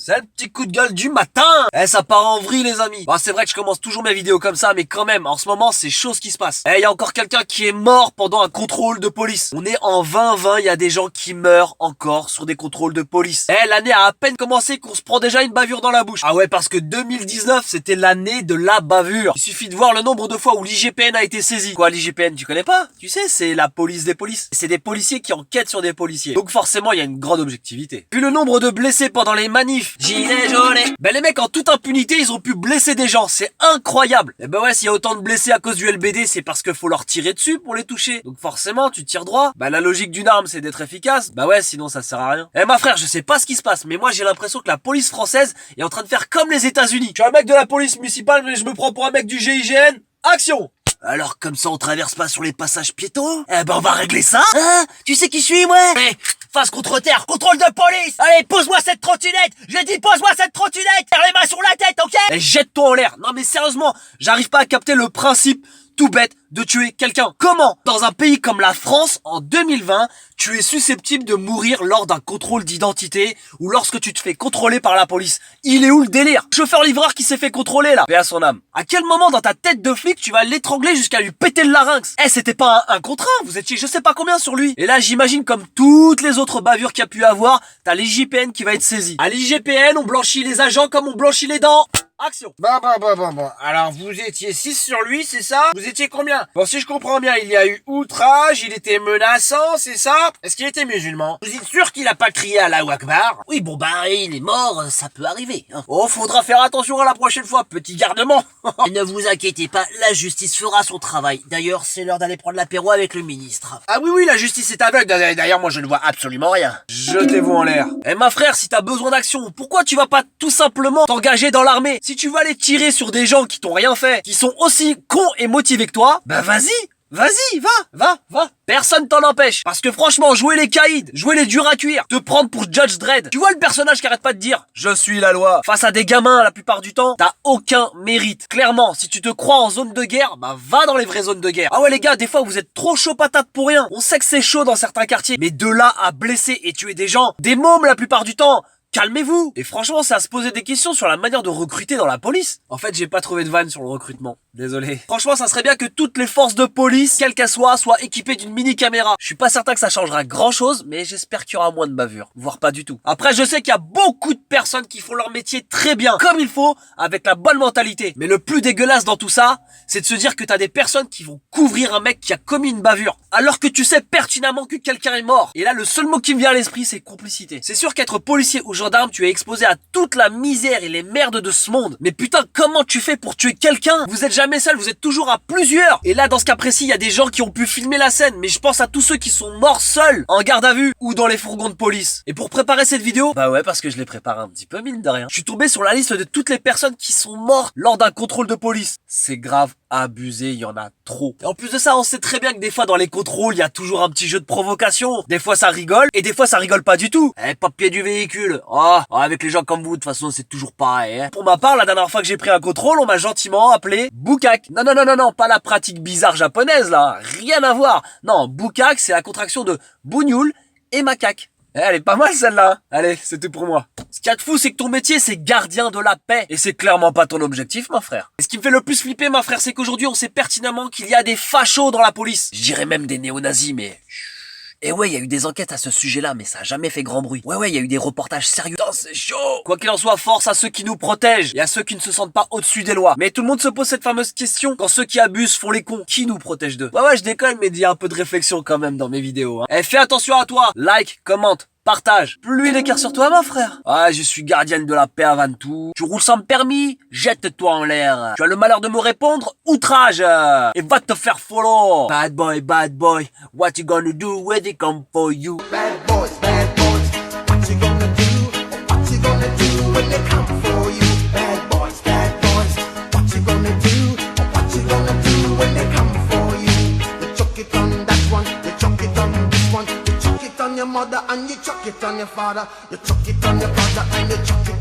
C'est le petit coup de gueule du matin. Ça part en vrille les amis. Bon, c'est vrai que je commence toujours mes vidéos comme ça, mais quand même, en ce moment, c'est chaud ce qui se passe. Il y a encore quelqu'un qui est mort pendant un contrôle de police. On est en 2020, il y a des gens qui meurent encore sur des contrôles de police. L'année a à peine commencé qu'on se prend déjà une bavure dans la bouche. Ah ouais, parce que 2019, c'était l'année de la bavure. Il suffit de voir le nombre de fois où l'IGPN a été saisi. Quoi, l'IGPN, tu connais pas? Tu sais, c'est la police des polices. C'est des policiers qui enquêtent sur des policiers. Donc forcément, il y a une grande objectivité. Puis le nombre de blessés pendant les manifs. Gilets jaunes. Ben les mecs, en toute impunité, ils ont pu blesser des gens. C'est incroyable. Et ben ouais, s'il y a autant de blessés à cause du LBD, c'est parce qu'il faut leur tirer dessus pour les toucher. Donc forcément, tu tires droit. Bah la logique d'une arme, c'est d'être efficace. Bah ouais, sinon ça sert à rien. Ma frère, je sais pas ce qui se passe, mais moi j'ai l'impression que la police française est en train de faire comme les États-Unis. Je suis un mec de la police municipale, mais je me prends pour un mec du GIGN. Action! Alors comme ça on traverse pas sur les passages piétons? Ben on va régler ça. Hein? Tu sais qui je suis moi? Face contre terre, contrôle de police. Allez, pose-moi cette trottinette. J'ai dit pose-moi cette trottinette. Serre les mains sur la tête, ok? Jette-toi en l'air. Non mais sérieusement, j'arrive pas à capter le principe tout bête de tuer quelqu'un. Comment, dans un pays comme la France, en 2020, tu es susceptible de mourir lors d'un contrôle d'identité ou lorsque tu te fais contrôler par la police? Il est où le délire? Chauffeur-livreur qui s'est fait contrôler là. Paix à son âme. À quel moment dans ta tête de flic tu vas l'étrangler jusqu'à lui péter le larynx? C'était pas un contre un, vous étiez je sais pas combien sur lui. Et là j'imagine comme toutes les autres bavures qu'il y a pu avoir, t'as l'IGPN qui va être saisi. À l'IGPN, on blanchit les agents comme on blanchit les dents. Action. Bon. Alors, vous étiez 6 sur lui, c'est ça? Vous étiez combien? Bon, si je comprends bien, il y a eu outrage, il était menaçant, c'est ça? Est-ce qu'il était musulman? Vous êtes sûr qu'il a pas crié Allahu Akbar? Oui, bon, il est mort, ça peut arriver, hein. Oh, faudra faire attention à la prochaine fois, petit gardement. Et ne vous inquiétez pas, la justice fera son travail. D'ailleurs, c'est l'heure d'aller prendre l'apéro avec le ministre. Ah oui, la justice est aveugle. D'ailleurs, moi, je ne vois absolument rien. Jetez-vous en l'air. Ma frère, si t'as besoin d'action, pourquoi tu vas pas tout simplement t'engager dans l'armée? Si tu vas aller tirer sur des gens qui t'ont rien fait, qui sont aussi cons et motivés que toi, bah vas-y, va. Personne t'en empêche. Parce que franchement, jouer les caïds, jouer les durs à cuire, te prendre pour Judge Dredd. Tu vois le personnage qui arrête pas de dire « Je suis la loi ». Face à des gamins, la plupart du temps, t'as aucun mérite. Clairement, si tu te crois en zone de guerre, bah va dans les vraies zones de guerre. Ah ouais les gars, des fois vous êtes trop chaud patate pour rien. On sait que c'est chaud dans certains quartiers. Mais de là à blesser et tuer des gens, des mômes la plupart du temps, calmez-vous. Et franchement, c'est à se poser des questions sur la manière de recruter dans la police. En fait, j'ai pas trouvé de vanne sur le recrutement. Désolé. Franchement, ça serait bien que toutes les forces de police, quelles qu'elles soient équipées d'une mini caméra. Je suis pas certain que ça changera grand chose, mais j'espère qu'il y aura moins de bavures. Voire pas du tout. Après, je sais qu'il y a beaucoup de personnes qui font leur métier très bien, comme il faut, avec la bonne mentalité. Mais le plus dégueulasse dans tout ça, c'est de se dire que t'as des personnes qui vont couvrir un mec qui a commis une bavure, alors que tu sais pertinemment que quelqu'un est mort. Et là, le seul mot qui me vient à l'esprit, c'est complicité. C'est sûr qu'être policier ou gendarme, tu es exposé à toute la misère et les merdes de ce monde. Mais putain, comment tu fais pour tuer quelqu'un? Vous êtes jamais seul, vous êtes toujours à plusieurs. Et là, dans ce cas précis, il y a des gens qui ont pu filmer la scène. Mais je pense à tous ceux qui sont morts seuls, en garde à vue, ou dans les fourgons de police. Et pour préparer cette vidéo, bah ouais, parce que je l'ai préparé un petit peu, mine de rien, je suis tombé sur la liste de toutes les personnes qui sont mortes lors d'un contrôle de police. C'est grave abusé, il y en a trop. Et en plus de ça, on sait très bien que des fois dans les contrôles, il y a toujours un petit jeu de provocation. Des fois ça rigole, et des fois ça rigole pas du tout. Papier du véhicule. Avec les gens comme vous, de toute façon, c'est toujours pareil. Pour ma part, la dernière fois que j'ai pris un contrôle, on m'a gentiment appelé Bukak. Non, pas la pratique bizarre japonaise, là. Rien à voir. Non, Bukak, c'est la contraction de bougnoul et macaque. Elle est pas mal celle-là. Allez, c'est tout pour moi. Ce qu'il y a de fou, c'est que ton métier, c'est gardien de la paix. Et c'est clairement pas ton objectif, mon frère. Et ce qui me fait le plus flipper, ma frère, c'est qu'aujourd'hui, on sait pertinemment qu'il y a des fachos dans la police. Je dirais même des néo-nazis, mais... Et ouais, il y a eu des enquêtes à ce sujet-là, mais ça a jamais fait grand bruit. Ouais, il y a eu des reportages sérieux. Putain, c'est chaud. Quoi qu'il en soit, force à ceux qui nous protègent et à ceux qui ne se sentent pas au-dessus des lois. Mais tout le monde se pose cette fameuse question. Quand ceux qui abusent font les cons, qui nous protège d'eux? Ouais, je déconne, mais il y a un peu de réflexion quand même dans mes vidéos. Fais attention à toi. Like, commente. Partage. Plus d'écart sur toi, mon frère. Je suis gardienne de la paix avant tout. Tu roules sans permis? Jette-toi en l'air. Tu as le malheur de me répondre? Outrage. Et va te faire follow. Bad boy. What you gonna do when they come for you? Bad boys. What you gonna do? What you gonna do when they come for you? Bad boys. What you gonna do? What you gonna do when they come for you? You chuck it on that one, you chuck it on this one, you chuck it on your mother and you chuck it on your father, you chuck it on your brother and you chuck it on